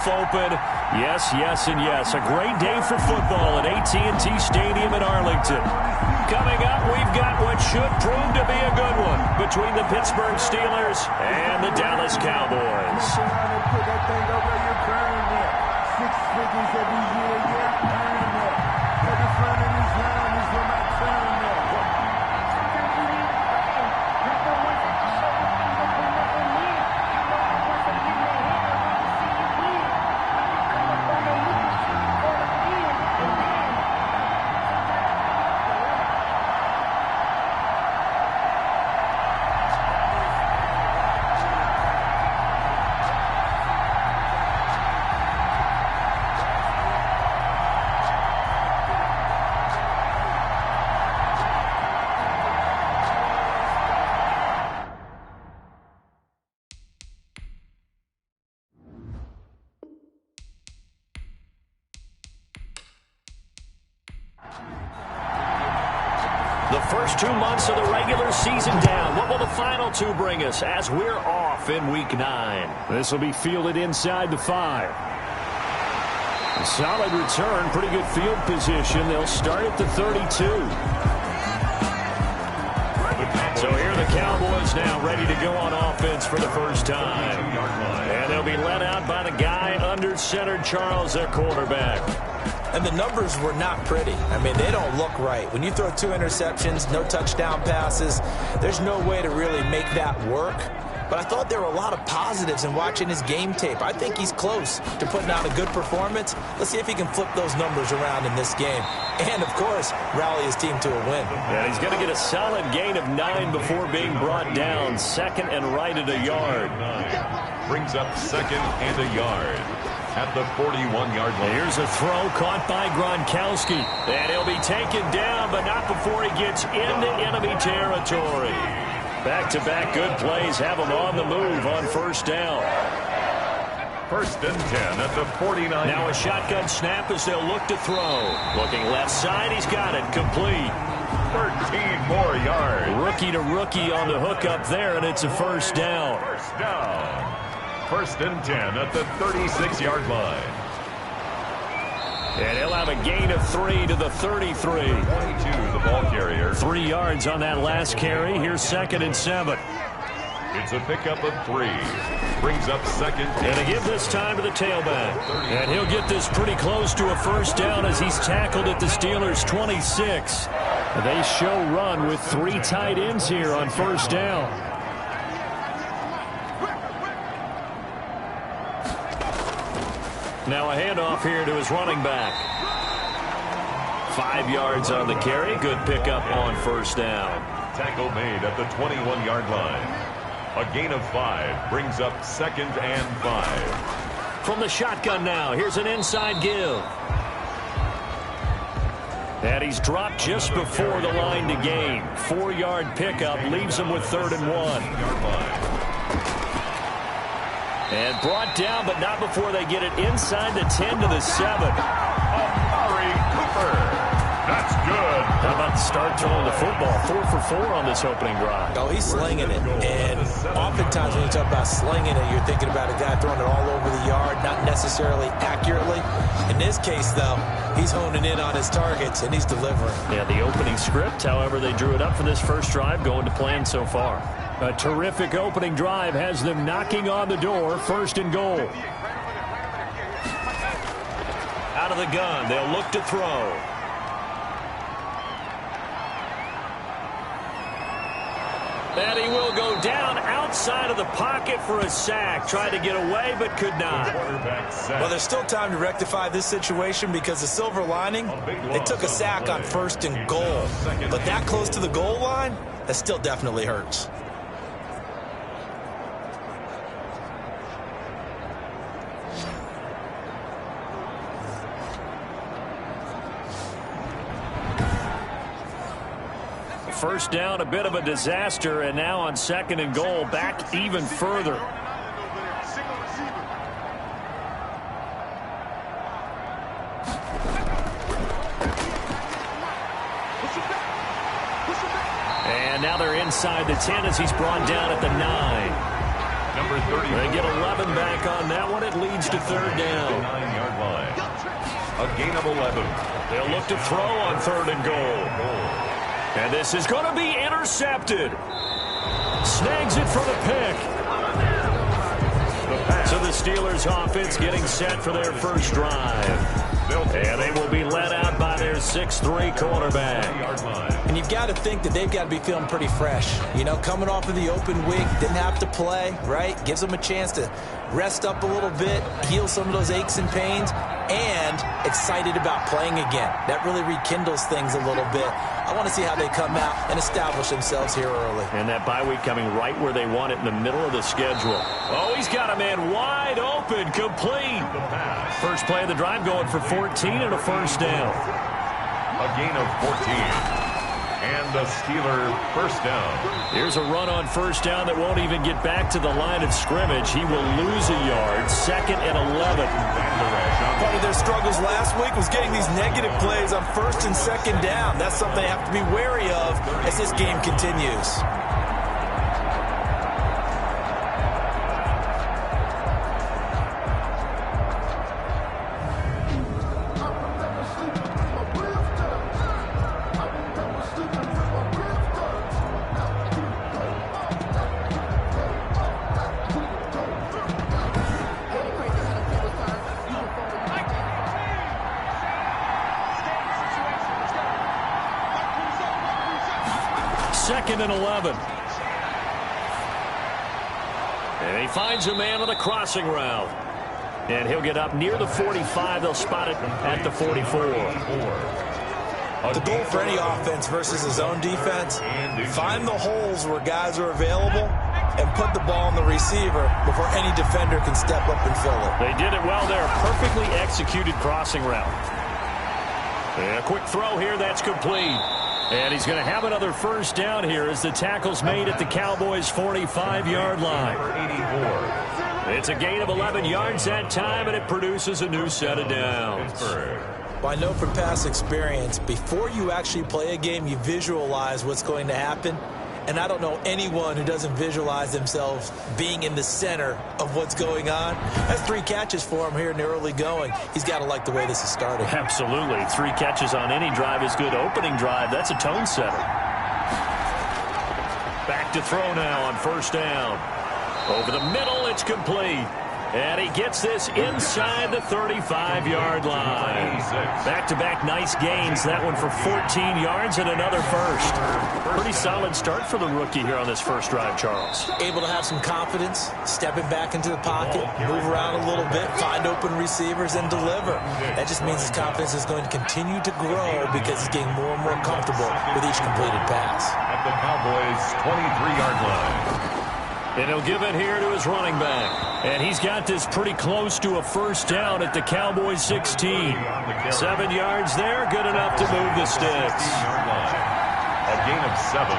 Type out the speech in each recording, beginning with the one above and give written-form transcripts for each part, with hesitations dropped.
Open. Yes, yes, and yes. A great day for football at AT&T Stadium in Arlington. Coming up, we've got what should prove to be a good one between the Pittsburgh Steelers and the Dallas Cowboys. The first 2 months of the regular season down. What will the final 2 bring us as we're off in Week 9? This will be fielded inside the 5. A solid return, pretty good field position. They'll start at the 32. So here are the Cowboys now ready to go on offense for the first time. And they'll be led out by the guy under center, Charles, their quarterback. And the numbers were not pretty. I mean, they don't look right. When you throw 2 interceptions, no touchdown passes, there's no way to really make that work. But I thought there were a lot of positives in watching his game tape. I think he's close to putting out a good performance. Let's see if he can flip those numbers around in this game. And, of course, rally his team to a win. And he's going to get a solid gain of 9 before being brought down. Second and right at a yard. Brings up second and a yard at the 41-yard line. Here's a throw caught by Gronkowski. And he'll be taken down, but not before he gets into enemy territory. Back-to-back good plays have him on the move on first down. First and 10 at the 49. Now a shotgun snap as they'll look to throw. Looking left side, he's got it. Complete. 13 more yards. Rookie to rookie on the hookup there, and it's a first down. First down. First and 10 at the 36-yard line. And he'll have a gain of 3 to the 33. 22, the ball carrier. 3 yards on that last carry. Here's second and 7. It's a pickup of 3. Brings up second. And a give this time to the tailback. And he'll get this pretty close to a first down as he's tackled at the Steelers' 26. They show run with 3 tight ends here on first down. Now a handoff here to his running back. 5 yards on the carry. Good pickup on first down. Tackle made at the 21-yard line. A gain of 5 brings up second and 5. From the shotgun now, here's an inside give. And he's dropped just before the line to gain. 4-yard pickup leaves him with 3rd and 1. And brought down, but not before they get it inside the 10 to the 7. Amari Cooper. That's good. How about the start throwing the football? 4 for 4 on this opening drive. Oh, he's slinging it. And oftentimes when you talk about slinging it, you're thinking about a guy throwing it all over the yard, not necessarily accurately. In this case, though, he's honing in on his targets, and he's delivering. Yeah, the opening script, however, they drew it up for this first drive, going to plan so far. A terrific opening drive has them knocking on the door. First and goal. Out of the gun, they'll look to throw. And he will go down outside of the pocket for a sack. Tried to get away, but could not. Well, there's still time to rectify this situation because the silver lining, they took a sack on first and goal. But that close to the goal line, that still definitely hurts. First down, a bit of a disaster, and now on second and goal, back even further. And now they're inside the 10 as he's brought down at the 9. number 30. They get 11 back on that one. It leads to third down. 9-yard line. A gain of 11. They'll look to throw on third and goal. And this is going to be intercepted. Snags it for the pick. So the Steelers offense getting set for their first drive. And they will be led out by their 6'3" quarterback. And you've got to think that they've got to be feeling pretty fresh. You know, coming off of the open week, didn't have to play, right? Gives them a chance to rest up a little bit, heal some of those aches and pains, and excited about playing again. That really rekindles things a little bit. I want to see how they come out and establish themselves here early. And that bye week coming right where they want it, in the middle of the schedule. Oh, he's got a man wide open, complete. First play of the drive going for 14 and a first down. A gain of 14. And a Steeler first down. Here's a run on first down that won't even get back to the line of scrimmage. He will lose a yard. 2nd and 11. Part of their struggles last week was getting these negative plays on first and second down. That's something they have to be wary of as this game continues. Second and 11. And he finds a man on the crossing route. And he'll get up near the 45. They'll spot it at the 44. The goal for any offense versus his own defense, find the holes where guys are available and put the ball on the receiver before any defender can step up and fill it. They did it well there. Perfectly executed crossing route. And a quick throw here. That's complete. And he's going to have another first down here as the tackle's made at the Cowboys' 45-yard line. It's a gain of 11 yards that time, and it produces a new set of downs. Well, I know from past experience, before you actually play a game, you visualize what's going to happen. And I don't know anyone who doesn't visualize themselves being in the center of what's going on. That's 3 catches for him here in the early going. He's got to like the way this is starting. Absolutely. 3 catches on any drive is good. Opening drive, that's a tone setter. Back to throw now on first down. Over the middle, it's complete. And he gets this inside the 35-yard line. Back-to-back nice gains. That one for 14 yards and another first. Pretty solid start for the rookie here on this first drive, Charles. Able to have some confidence, stepping back into the pocket, move around a little bit, find open receivers, and deliver. That just means his confidence is going to continue to grow because he's getting more and more comfortable with each completed pass. At the Cowboys' 23-yard line. And he'll give it here to his running back. And he's got this pretty close to a first down at the Cowboys' 16. 7 yards there, good enough to move the sticks. A gain of 7.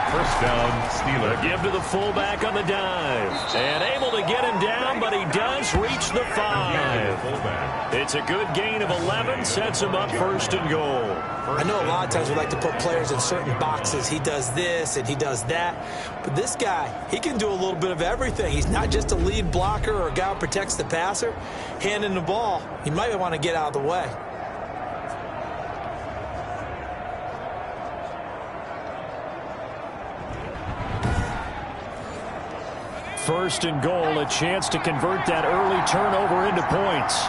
First down, Steelers. Give to the fullback on the dive. And able to get him down, but he does reach the 5. It's a good gain of 11, sets him up first and goal. I know a lot of times we like to put players in certain boxes. He does this and he does that. But this guy, he can do a little bit of everything. He's not just a lead blocker or a guy who protects the passer. Handing the ball, he might want to get out of the way. First and goal, a chance to convert that early turnover into points.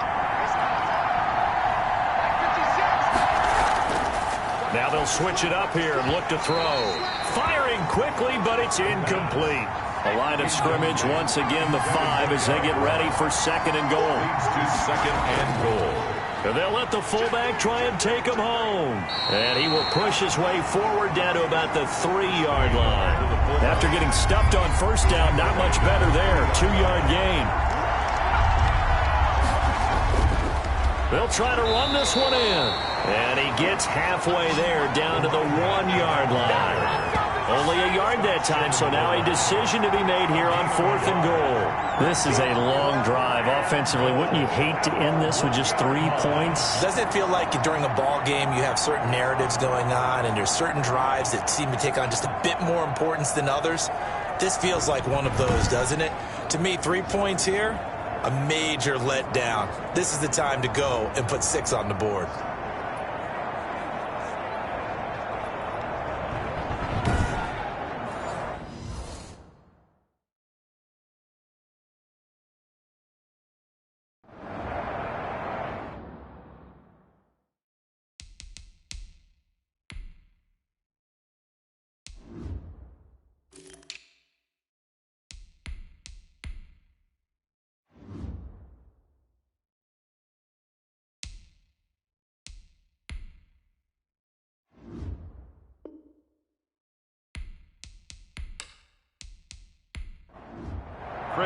Now they'll switch it up here and look to throw. Firing quickly, but it's incomplete. A line of scrimmage once again, the 5 as they get ready for second and goal. Leads to second and goal. And they'll let the fullback try and take him home. And he will push his way forward down to about the 3-yard line. After getting stuffed on first down, not much better there. 2-yard gain. They'll try to run this one in. And he gets halfway there down to the 1-yard line. Only a yard that time, so now a decision to be made here on 4th and goal. This is a long drive offensively. Wouldn't you hate to end this with just 3 points? Doesn't it feel like during a ball game you have certain narratives going on and there's certain drives that seem to take on just a bit more importance than others? This feels like one of those, doesn't it? To me, 3 points here, a major letdown. This is the time to go and put 6 on the board.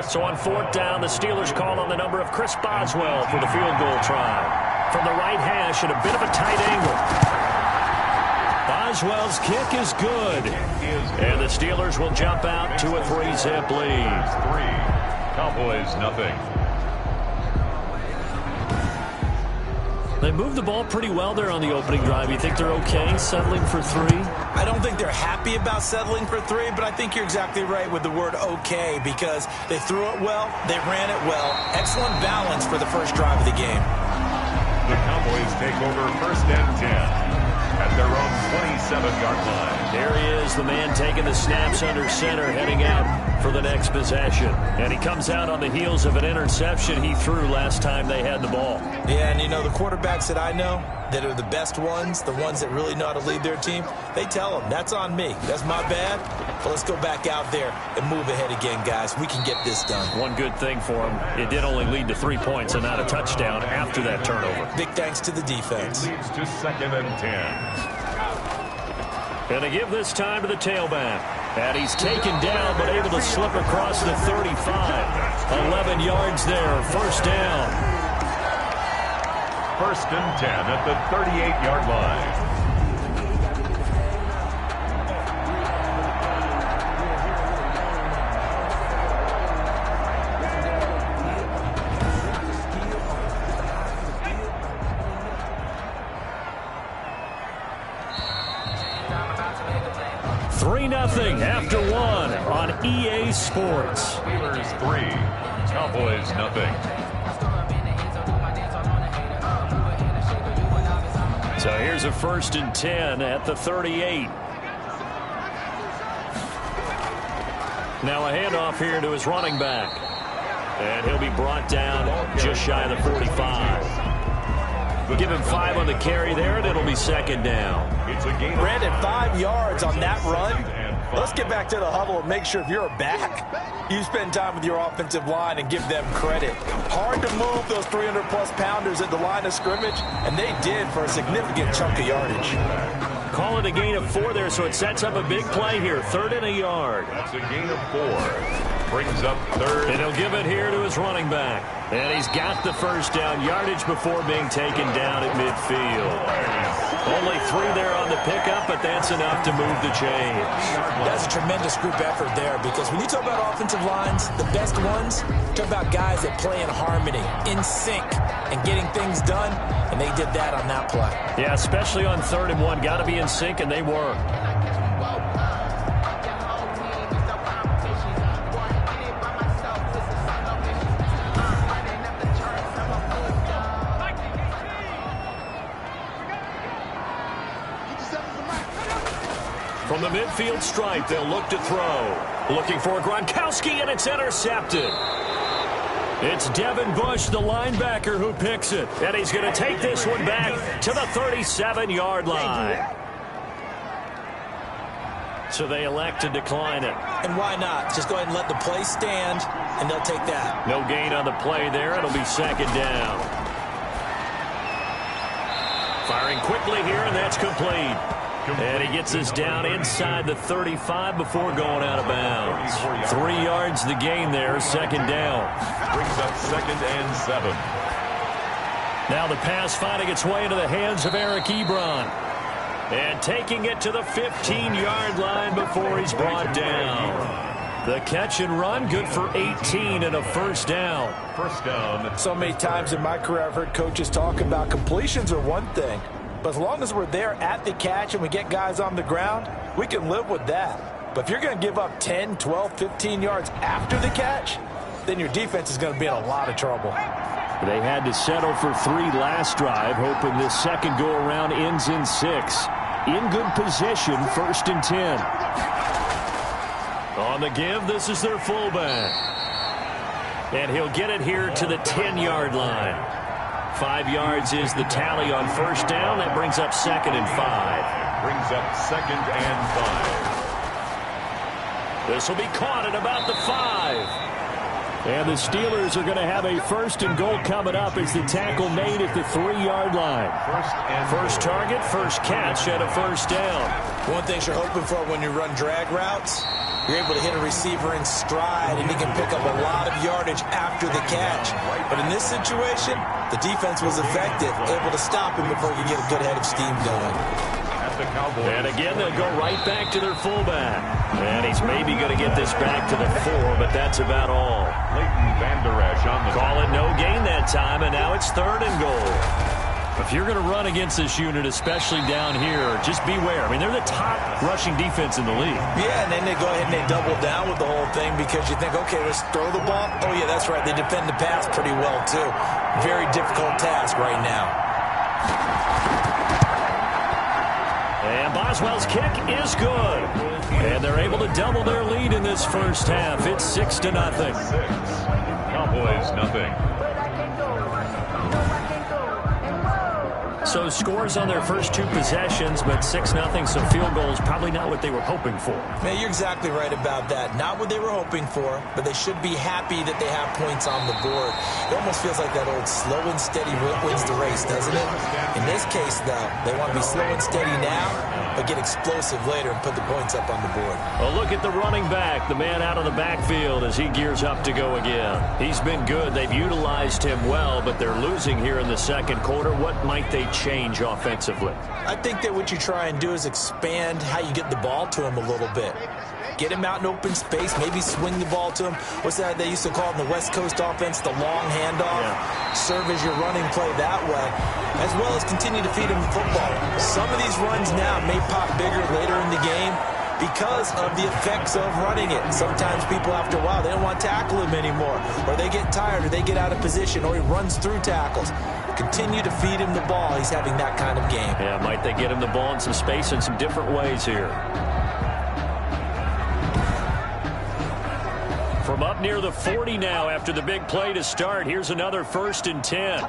So on 4th down, the Steelers call on the number of Chris Boswell for the field goal try. From the right hash at a bit of a tight angle. Boswell's kick is good. And the Steelers will jump out to a 3-zip lead. 3. Cowboys nothing. They moved the ball pretty well there on the opening drive. You think they're okay settling for 3? I don't think they're happy about settling for 3, but I think you're exactly right with the word okay, because they threw it well, they ran it well. Excellent balance for the first drive of the game. The Cowboys take over 1st and 10 at their own 27-yard line. There he is, the man taking the snaps under center, heading out for the next possession. And he comes out on the heels of an interception he threw last time they had the ball. Yeah, and you know, the quarterbacks that I know that are the best ones, the ones that really know how to lead their team, they tell them, that's on me. That's my bad. But let's go back out there and move ahead again, guys. We can get this done. One good thing for him, it did only lead to 3 points and not a touchdown after that turnover. Big thanks to the defense. Leads to 2nd and 10. And they give this time to the tailback. And he's taken down, but able to slip across the 35. 11 yards there, 1st down. 1st and 10 at the 38-yard line. After 1 on EA Sports. Steelers 3, Cowboys nothing. So here's a 1st and 10 at the 38. Now a handoff here to his running back. And he'll be brought down just shy of the 45. Give him 5 on the carry there, and it'll be 2nd down. Brandon, 5 yards on that run. Let's get back to the huddle and make sure if you're a back, you spend time with your offensive line and give them credit. Hard to move those 300-plus pounders at the line of scrimmage, and they did for a significant chunk of yardage. Call it a gain of 4 there, so it sets up a big play here. 3rd and a yard. That's a gain of 4. Brings up 3rd. And he'll give it here to his running back. And he's got the 1st down yardage before being taken down at midfield. Only 3 there on the pickup, but that's enough to move the chains. That's a tremendous group effort there, because when you talk about offensive lines, the best ones, talk about guys that play in harmony, in sync, and getting things done, and they did that on that play. Yeah, especially on 3rd and 1. Got to be in sync, and they were. From the midfield stripe, they'll look to throw. Looking for Gronkowski, and it's intercepted. It's Devin Bush, the linebacker, who picks it. And he's going to take this one back to the 37-yard line. So they elect to decline it. And why not? Just go ahead and let the play stand, and they'll take that. No gain on the play there. It'll be 2nd down. Firing quickly here, and that's complete. And he gets us down inside the 35 before going out of bounds. 3 yards the gain there, 2nd down. Brings up 2nd and 7. Now the pass finding its way into the hands of Eric Ebron. And taking it to the 15-yard line before he's brought down. The catch and run, good for 18 and a 1st down. 1st down. So many times in my career I've heard coaches talk about completions are one thing. But as long as we're there at the catch and we get guys on the ground, we can live with that. But if you're going to give up 10, 12, 15 yards after the catch, then your defense is going to be in a lot of trouble. They had to settle for 3 last drive, hoping this second go-around ends in 6. In good position, 1st and 10. On the give, this is their fullback. And he'll get it here to the 10-yard line. 5 yards is the tally on 1st down. That brings up 2nd and 5. Brings up 2nd and 5. This will be caught at about the 5. And the Steelers are going to have a 1st and goal coming up as the tackle made at the 3-yard line. First target, first catch at a 1st down. One thing you're hoping for when you run drag routes, you're able to hit a receiver in stride, and he can pick up a lot of yardage after the catch. But in this situation, the defense was effective, able to stop him before he could get a good head of steam going. And again, they'll go right back to their fullback. And he's maybe going to get this back to the 4, but that's about all. Call it no gain that time, and now it's 3rd and goal. If you're going to run against this unit, especially down here, just beware. I mean, they're the top rushing defense in the league. Yeah, and then they go ahead and they double down with the whole thing because you think, okay, let's throw the ball. Oh, yeah, that's right. They defend the pass pretty well, too. Very difficult task right now. And Boswell's kick is good. And they're able to double their lead in this first half. It's 6-0. Cowboys, nothing. So scores on their first 2 possessions, but 6-0, so field goals probably not what they were hoping for. Man, you're exactly right about that. Not what they were hoping for, but they should be happy that they have points on the board. It almost feels like that old slow and steady wins the race, doesn't it? In this case, though, they want to be slow and steady now, but get explosive later and put the points up on the board. Well, look at the running back, the man out of the backfield as he gears up to go again. He's been good. They've utilized him well, but they're losing here in the second quarter. What might they change offensively? I think that what you try and do is expand how you get the ball to him a little bit. Get him out in open space, maybe swing the ball to him. What's that they used to call in the West Coast offense, the long handoff? Yeah. Serve as your running play that way, as well as continue to feed him the football. Some of these runs now may pop bigger later in the game because of the effects of running it. Sometimes people, after a while, they don't want to tackle him anymore, or they get tired, or they get out of position, or he runs through tackles. Continue to feed him the ball. He's having that kind of game. Yeah, might they get him the ball in some space in some different ways here. From up near the 40 now after the big play to start, here's another 1st and 10.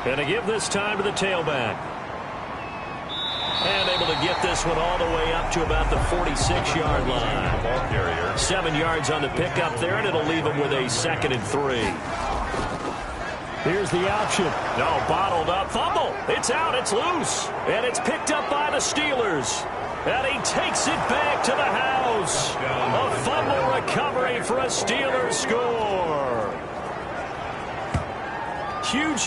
And to give this time to the tailback. And able to get this one all the way up to about the 46-yard line. 7 yards on the pickup there, and it'll leave him with a 2nd and 3. Here's the option. No, bottled up. Fumble. It's out. It's loose. And it's picked up by the Steelers. And he takes it back to the house. A fumble recovery for a Steelers score.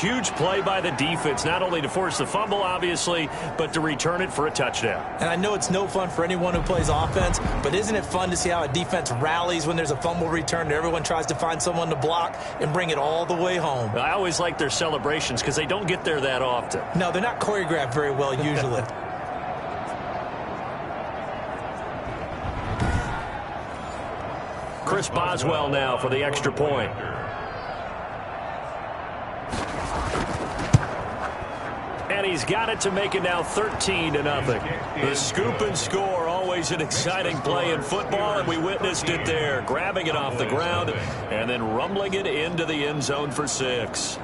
Huge play by the defense, not only to force the fumble, obviously, but to return it for a touchdown. And I know it's no fun for anyone who plays offense, but isn't it fun to see how a defense rallies when there's a fumble return and everyone tries to find someone to block and bring it all the way home? I always like their celebrations because they don't get there that often. No, they're not choreographed very well usually. Chris Boswell now for the extra point. And he's got it to make it now 13-0. The scoop and score, always an exciting play in football, and we witnessed it there. Grabbing it off the ground and then rumbling it into the end zone for 6.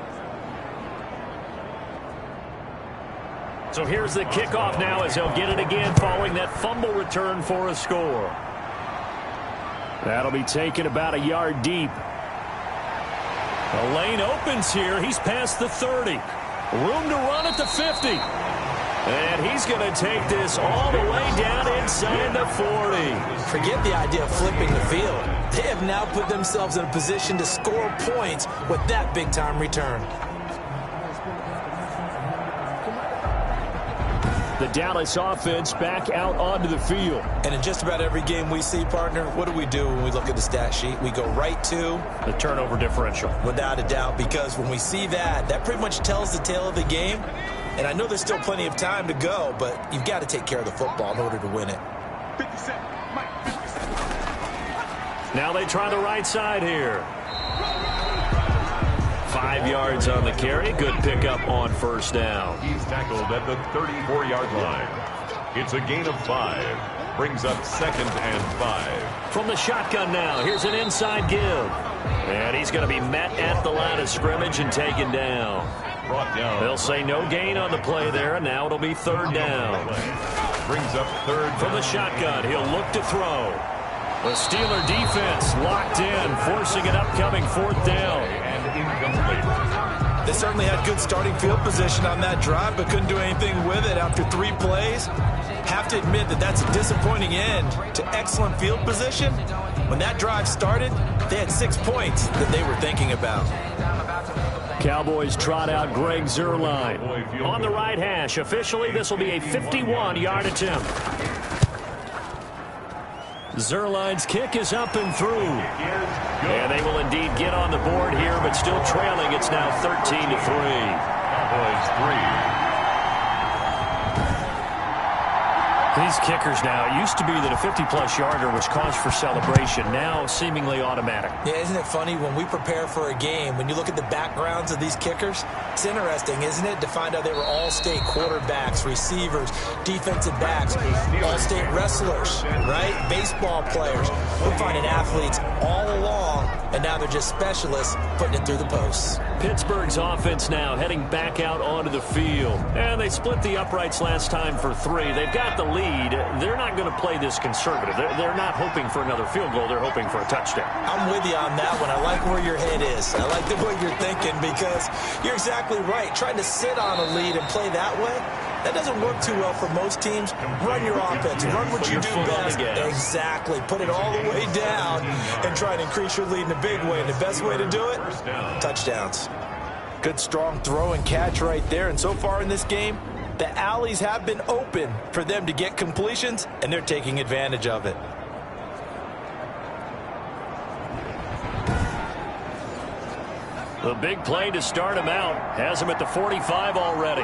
So here's the kickoff now as he'll get it again following that fumble return for a score. That'll be taken about a yard deep. The lane opens here. He's past the 30. Room to run at the 50. And he's going to take this all the way down inside the 40. Forget the idea of flipping the field. They have now put themselves in a position to score points with that big-time return. The Dallas offense back out onto the field. And in just about every game we see, partner, what do we do when we look at the stat sheet? We go right to the turnover differential. Without a doubt, because when we see that, that pretty much tells the tale of the game. And I know there's still plenty of time to go, but you've got to take care of the football in order to win it. 57, Mike, 57. Now they try the right side here. 5 yards on the carry. Good pickup on first down. He's tackled at the 34-yard line. It's a gain of 5. Brings up 2nd and 5. From the shotgun now, here's an inside give. And he's going to be met at the line of scrimmage and taken down. Brought down. They'll say no gain on the play there, and now it'll be 3rd down. Brings up 3rd. From the shotgun, he'll look to throw. The Steeler defense locked in, forcing an upcoming 4th down. And incomplete. They certainly had good starting field position on that drive, but couldn't do anything with it after 3 plays. Have to admit that that's a disappointing end to excellent field position. When that drive started, they had 6 points that they were thinking about. Cowboys trot out Greg Zuerlein. On the right hash, officially this will be a 51-yard attempt. Zuerlein's kick is up and through. And they will indeed get on the board here, but still trailing. It's now 13-3. Cowboys 3. These kickers now, it used to be that a 50-plus yarder was cause for celebration, now seemingly automatic. Yeah, isn't it funny when we prepare for a game, when you look at the backgrounds of these kickers, it's interesting, isn't it, to find out they were all-state quarterbacks, receivers, defensive backs, all-state wrestlers, right? Baseball players. We're finding athletes all along, and now they're just specialists putting it through the posts. Pittsburgh's offense now heading back out onto the field. And they split the uprights last time for 3. They've got the lead. They're not going to play this conservative. They're not hoping for another field goal. They're hoping for a touchdown. I'm with you on that one. I like where your head is. I like the way you're thinking because you're exactly right. Trying to sit on a lead and play that way, that doesn't work too well for most teams. Run your offense. Run what you do best. Exactly. Put it all the way down and try and increase your lead in a big way. And the best way to do it, touchdowns. Good strong throw and catch right there. And so far in this game, the alleys have been open for them to get completions, and they're taking advantage of it. The big play to start him out has him at the 45 already.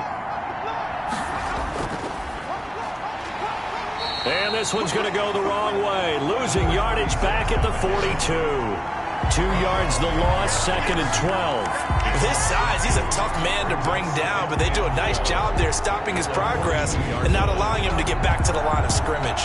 And this one's going to go the wrong way. Losing yardage back at the 42. 2 yards the loss, 2nd and 12. With his size, he's a tough man to bring down, but they do a nice job there stopping his progress and not allowing him to get back to the line of scrimmage.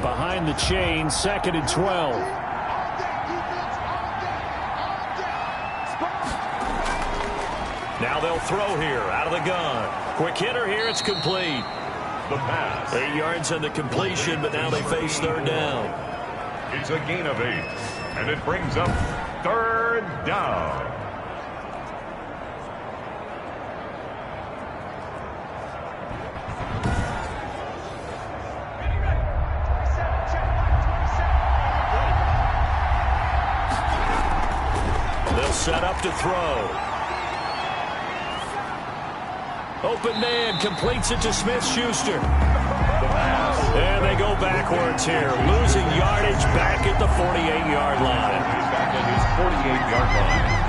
Behind the chain, 2nd and 12. Now they'll throw here out of the gun. Quick hitter here. It's complete. The pass. 8 yards on the completion, but now they face 3rd down. It's a gain of 8. And it brings up 3rd down. They'll set up to throw. Open man completes it to Smith-Schuster. And they go backwards here. Losing yardage back at the 48-yard line. He's back at his 48-yard line.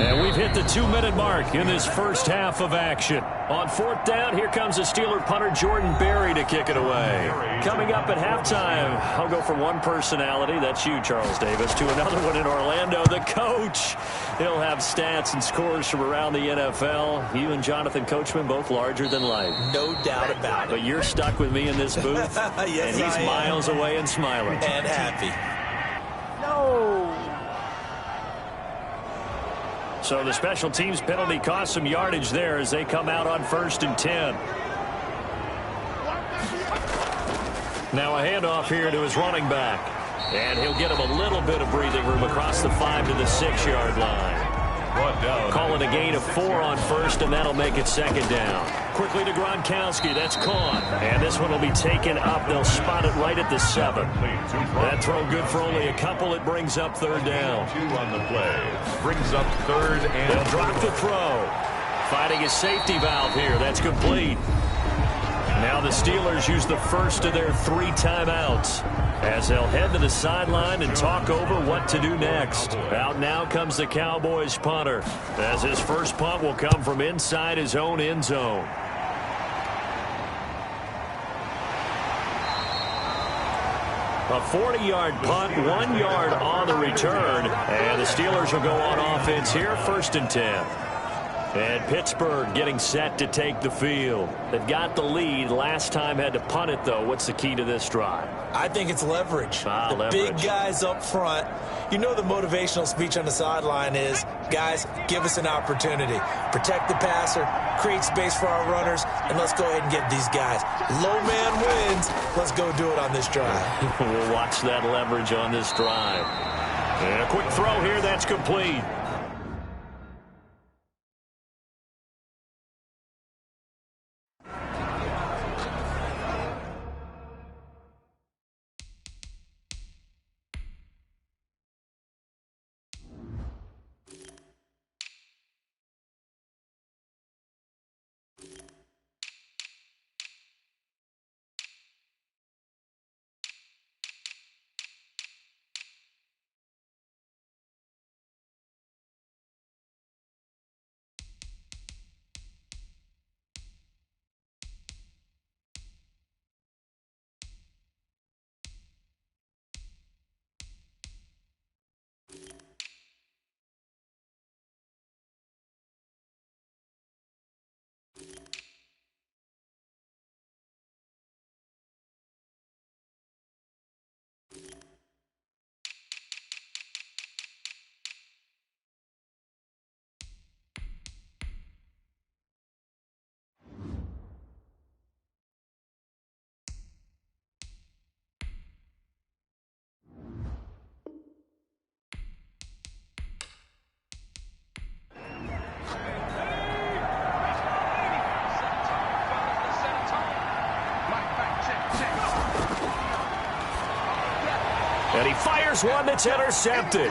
And we've hit the 2-minute mark in this first half of action. On 4th down, here comes the Steeler punter Jordan Berry to kick it away. Coming up at halftime, I'll go from one personality, that's you, Charles Davis, to another one in Orlando, the coach. He'll have stats and scores from around the NFL. You and Jonathan Coachman both larger than life. No doubt about it. But you're stuck with me in this booth, yes, and he's miles away and smiling. And happy. So the special teams penalty cost some yardage there as they come out on 1st and 10. Now a handoff here to his running back. And he'll get him a little bit of breathing room across the 5 to the 6-yard line. Call it a gain of 4 on 1st, and that'll make it 2nd down. Quickly to Gronkowski. That's caught. And this one will be taken up. They'll spot it right at the 7. That throw good for only a couple. It brings up 3rd down. 2 on the play. Brings up 3rd and they'll drop the throw. finding a safety valve here. That's complete. Now the Steelers use the first of their 3 timeouts as they'll head to the sideline and talk over what to do next. Out now comes the Cowboys punter, as his first punt will come from inside his own end zone. A 40-yard punt, 1 yard on the return, and the Steelers will go on offense here, 1st and 10. And Pittsburgh getting set to take the field. They've got the lead. Last time had to punt it, though. What's the key to this drive? I think it's leverage. Leverage. Big guys up front. You know the motivational speech on the sideline is, guys, give us an opportunity. Protect the passer, create space for our runners, and let's go ahead and get these guys. Low man wins. Let's go do it on this drive. We'll watch that leverage on this drive. And a quick throw here. That's complete. And he fires one that's intercepted.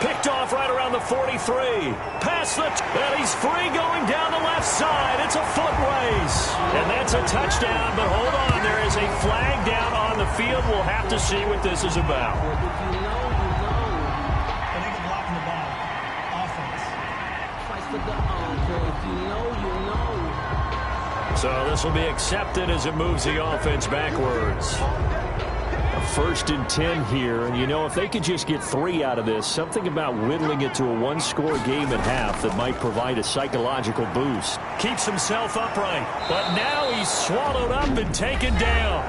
Picked off right around the 43. Past the... and he's free going down the left side. It's a foot race. And that's a touchdown, but hold on. There is a flag down on the field. We'll have to see what this is about. So this will be accepted as it moves the offense backwards. 1st and 10 here, and you know, if they could just get 3 out of this, something about whittling it to a 1-score game at half that might provide a psychological boost. Keeps himself upright, but now he's swallowed up and taken down.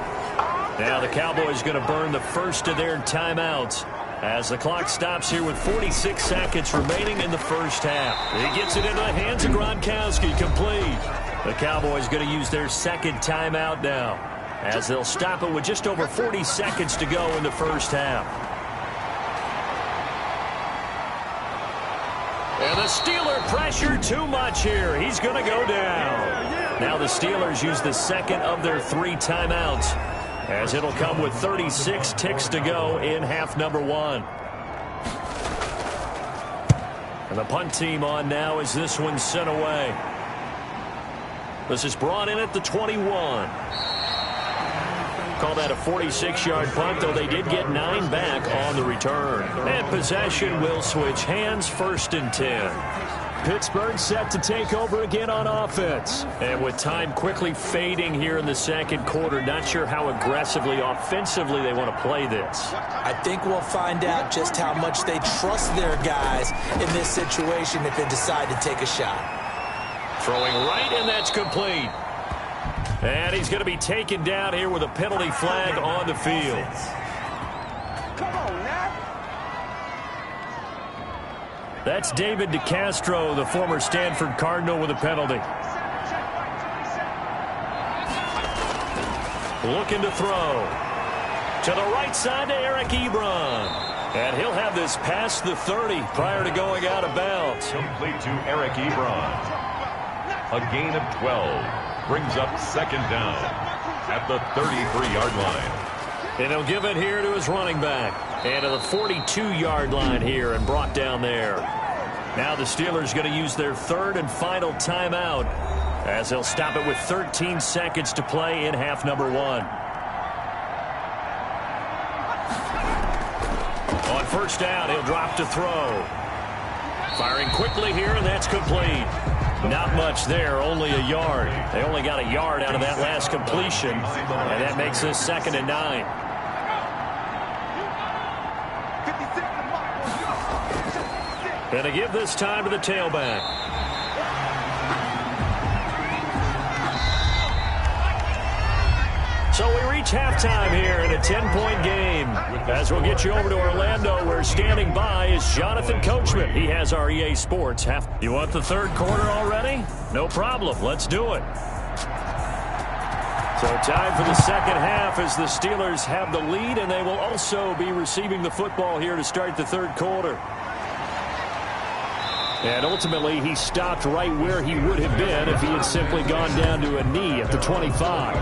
Now the Cowboys going to burn the first of their timeouts as the clock stops here with 46 seconds remaining in the first half. He gets it into the hands of Gronkowski, complete. The Cowboys going to use their second timeout now, as they'll stop it with just over 40 seconds to go in the first half. And the Steeler pressure too much here. He's going to go down. Now the Steelers use the second of their 3 timeouts, as it'll come with 36 ticks to go in half number 1. And the punt team on now as this one's sent away. This is brought in at the 21. Call that a 46-yard punt, though they did get 9 back on the return. And possession will switch hands, 1st and 10. Pittsburgh set to take over again on offense. And with time quickly fading here in the second quarter, not sure how aggressively, offensively they want to play this. I think we'll find out just how much they trust their guys in this situation if they decide to take a shot. Throwing right, and that's complete. And he's going to be taken down here with a penalty flag on the field. Come on now. That's David DeCastro, the former Stanford Cardinal, with a penalty. Looking to throw. To the right side to Eric Ebron. And he'll have this past the 30 prior to going out of bounds. Complete to Eric Ebron. A gain of 12. Brings up 2nd down at the 33-yard line. And he'll give it here to his running back. And to the 42-yard line here and brought down there. Now the Steelers going to use their third and final timeout as they'll stop it with 13 seconds to play in half number 1. On first down, he'll drop to throw. Firing quickly here, and that's complete. Not much there, only a yard. They only got a yard out of that last completion, and that makes this 2nd and 9. And to give this time to the tailback. So we reach halftime here in a 10-point game. As we'll get you over to Orlando, where standing by is Jonathan Coachman. He has our EA Sports half. You want the third quarter already? No problem. Let's do it. So time for the second half as the Steelers have the lead, and they will also be receiving the football here to start the third quarter. And ultimately, he stopped right where he would have been if he had simply gone down to a knee at the 25.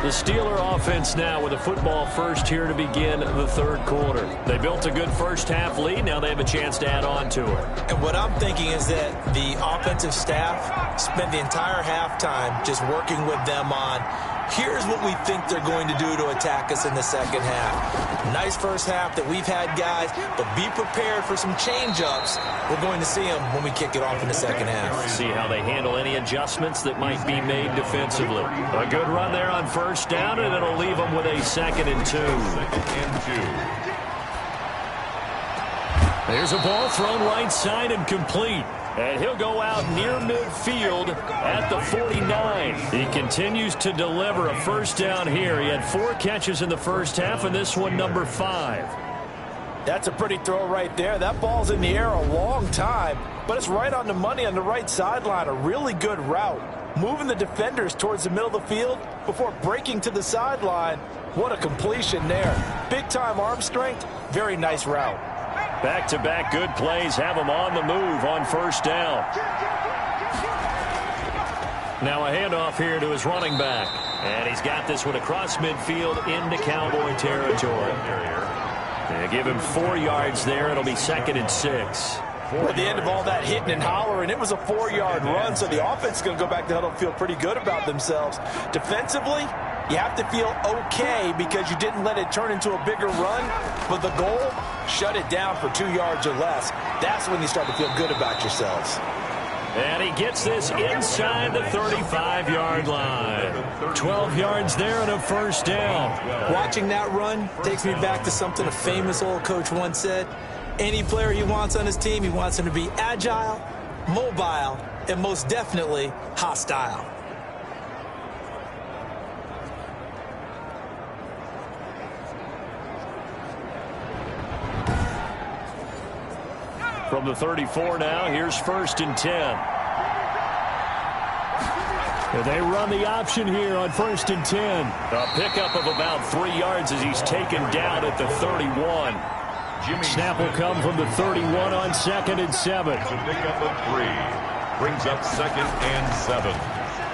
The Steeler offense now with a football first here to begin the third quarter. They built a good first half lead. Now they have a chance to add on to it. And what I'm thinking is that the offensive staff spent the entire halftime just working with them on, here's what we think they're going to do to attack us in the second half. Nice first half that we've had, guys, but be prepared for some change-ups. We're going to see them when we kick it off in the second half. See how they handle any adjustments that might be made defensively. A good run there on first down, and it'll leave them with a 2nd and 2. There's a ball thrown right side and complete. And he'll go out near midfield at the 49. He continues to deliver a first down here. He had 4 catches in the first half, and this one number 5. That's a pretty throw right there. That ball's in the air a long time, but it's right on the money on the right sideline. A really good route. Moving the defenders towards the middle of the field before breaking to the sideline. What a completion there. Big-time arm strength. Very nice route. Back-to-back good plays have him on the move on first down. Now a handoff here to his running back. And he's got this one across midfield into Cowboy territory. They give him 4 yards there. It'll be 2nd and 6. At the end of all that hitting and hollering, it was a 4-yard run, so the offense is going to go back to huddle and feel pretty good about themselves. Defensively, you have to feel okay because you didn't let it turn into a bigger run, but the goal, shut it down for 2 yards or less. That's when you start to feel good about yourselves. And he gets this inside the 35-yard line. 12 yards there and a first down. Watching that run takes me back to something a famous old coach once said. Any player he wants on his team, he wants him to be agile, mobile, and most definitely hostile. From the 34 now, here's 1st and 10. And they run the option here on 1st and 10. A pickup of about 3 yards as he's taken down at the 31. Snap will come from the 31 on 2nd and 7. To pick up a 3. Brings up 2nd and 7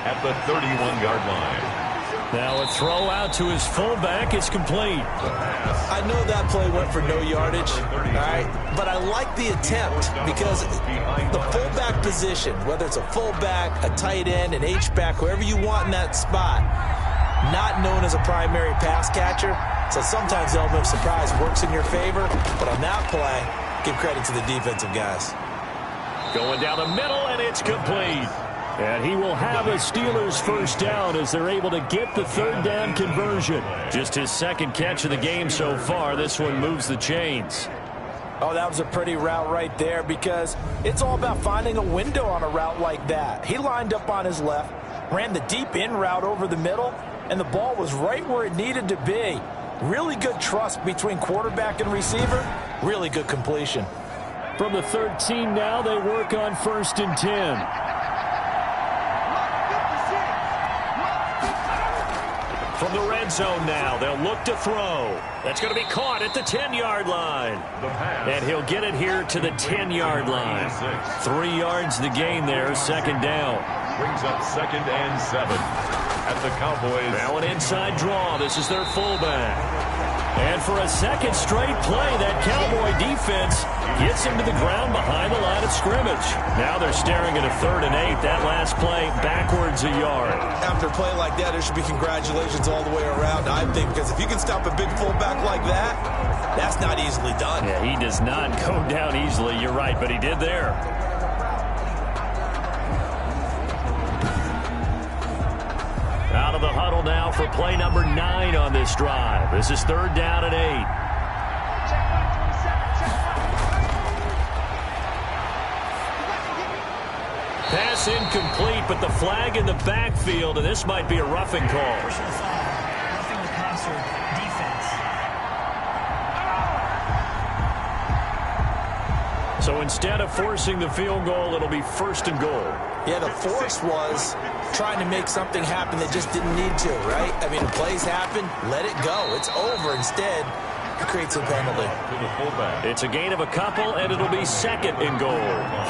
at the 31-yard line. Now a throw out to his fullback is complete. I know that play went for no yardage, all right, but I like the attempt because the fullback position, whether it's a fullback, a tight end, an H-back, whoever you want in that spot, not known as a primary pass catcher, so sometimes the element of surprise works in your favor, but on that play, give credit to the defensive guys. Going down the middle, and it's complete. And he will have a Steelers first down as they're able to get the 3rd down conversion. Just his 2nd catch of the game so far. This one moves the chains. Oh, that was a pretty route right there because it's all about finding a window on a route like that. He lined up on his left, ran the deep in route over the middle, and the ball was right where it needed to be. Really good trust between quarterback and receiver. Really good completion. From the 13 now, they work on 1st and 10. From the red zone now, they'll look to throw. That's going to be caught at the 10-yard line. And he'll get it here to the 10-yard line. 3 yards the gain there, 2nd down. Brings up 2nd and 7 at the Cowboys. Now an inside draw. This is their fullback. And for a second straight play, that Cowboy defense gets him to the ground behind the line of scrimmage. Now they're staring at a 3rd and 8. That last play backwards a yard. After a play like that, there should be congratulations all the way around, I think, because if you can stop a big fullback like that, that's not easily done. Yeah, he does not go down easily. You're right, but he did there. Out of the huddle now for play number 9 on this drive. This is 3rd down and 8. Pass incomplete, but the flag in the backfield, and this might be a roughing call. Personal foul, roughing the passer, defense. So instead of forcing the field goal, it'll be 1st and goal. Yeah, the force was trying to make something happen that just didn't need to, right? I mean, the plays happen, let it go. It's over. Instead, it creates a penalty. It's a gain of a couple, and it'll be 2nd and goal.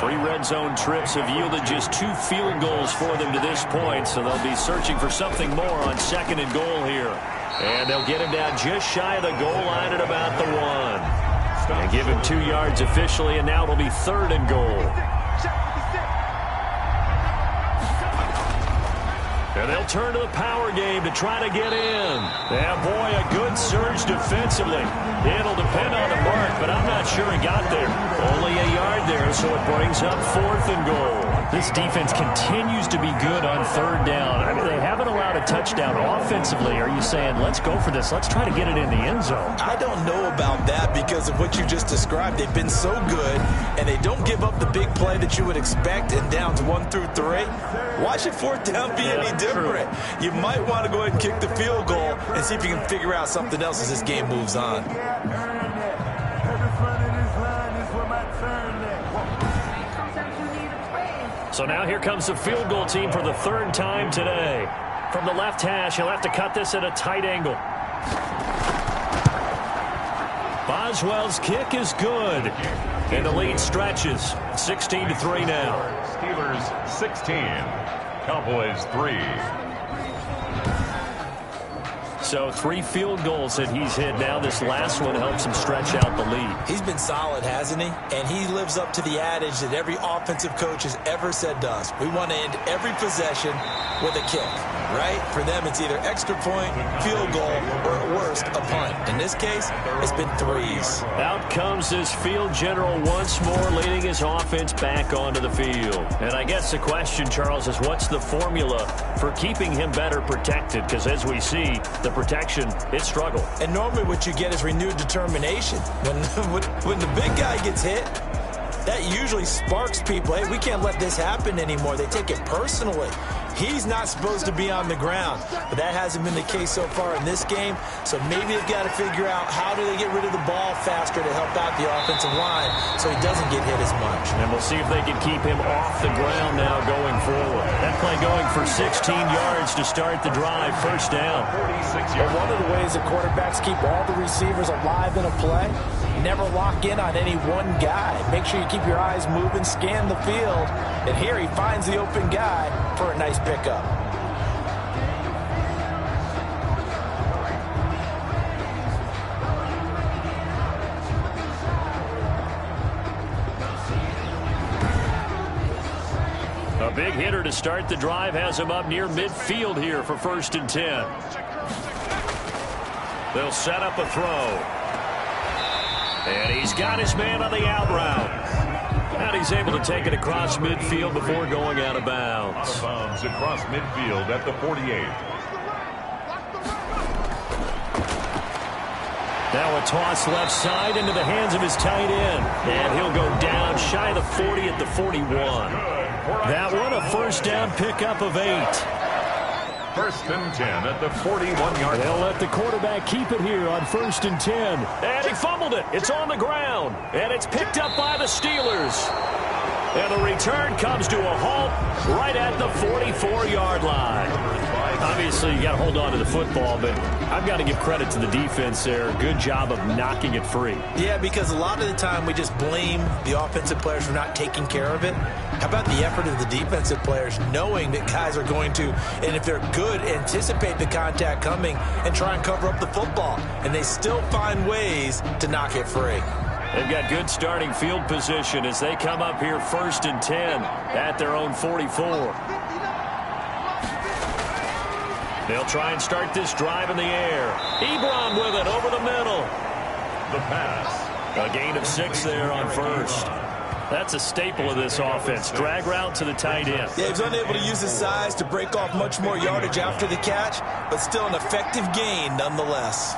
3 red zone trips have yielded just 2 field goals for them to this point, so they'll be searching for something more on 2nd and goal here. And they'll get him down just shy of the goal line at about the 1. And give him 2 yards officially, and now it'll be 3rd and goal. And they'll turn to the power game to try to get in. Yeah, boy, a good surge defensively. It'll depend on the mark, but I'm not sure he got there. Only a yard there, so it brings up 4th and goal. This defense continues to be good on 3rd down. I mean, they haven't allowed a touchdown offensively. Are you saying, let's go for this, let's try to get it in the end zone? I don't know about that because of what you just described. They've been so good, and they don't give up the big play that you would expect in downs 1 through 3. Why should 4th down be any different? You might want to go ahead and kick the field goal and see if you can figure out something else as this game moves on. So now here comes the field goal team for the 3rd time today. From the left hash, he'll have to cut this at a tight angle. Boswell's kick is good. And the lead stretches. 16-3 now. Steelers 16. Cowboys 3. So 3 field goals that he's hit now. This last one helps him stretch out the lead. He's been solid, hasn't he? And he lives up to the adage that every offensive coach has ever said to us. We want to end every possession with a kick, right? For them, it's either extra point, field goal, or at worst, a punt. In this case, it's been 3s. Out comes this field general once more, leading his offense back onto the field. And I guess the question, Charles, is what's the formula for keeping him better protected? Because as we see, the protection, it struggled. And normally what you get is renewed determination. When the big guy gets hit, that usually sparks people. Hey, we can't let this happen anymore. They take it personally. He's not supposed to be on the ground, but that hasn't been the case so far in this game. So maybe they've got to figure out how do they get rid of the ball faster to help out the offensive line so he doesn't get hit as much. And we'll see if they can keep him off the ground now going forward. That play going for 16 yards to start the drive, 1st down. But one of the ways that quarterbacks keep all the receivers alive in a play, never lock in on any one guy. Make sure you keep your eyes moving, scan the field, and here he finds the open guy for a nice pickup. A big hitter to start the drive has him up near midfield here for 1st and 10. They'll set up a throw. And he's got his man on the out route. And he's able to take it across midfield before going out of bounds. Out of bounds across midfield at the 48. Now a toss left side into the hands of his tight end. And he'll go down shy of the 40 at the 41. That one a 1st down pickup of 8. 1st and 10 at the 41-yard line. They'll let the quarterback keep it here on 1st and 10. And he fumbled it. It's on the ground. And it's picked up by the Steelers. And the return comes to a halt right at the 44-yard line. Obviously, you got to hold on to the football, but I've got to give credit to the defense there. Good job of knocking it free. Yeah, because a lot of the time we just blame the offensive players for not taking care of it. How about the effort of the defensive players knowing that guys are going to, and if they're good, anticipate the contact coming and try and cover up the football. And they still find ways to knock it free. They've got good starting field position as they come up here 1st and 10 at their own 44. They'll try and start this drive in the air. Ebron with it over the middle. The pass. A gain of 6 there on 1st. That's a staple of this offense. Drag route to the tight end. Yeah, he was unable to use his size to break off much more yardage after the catch, but still an effective gain nonetheless.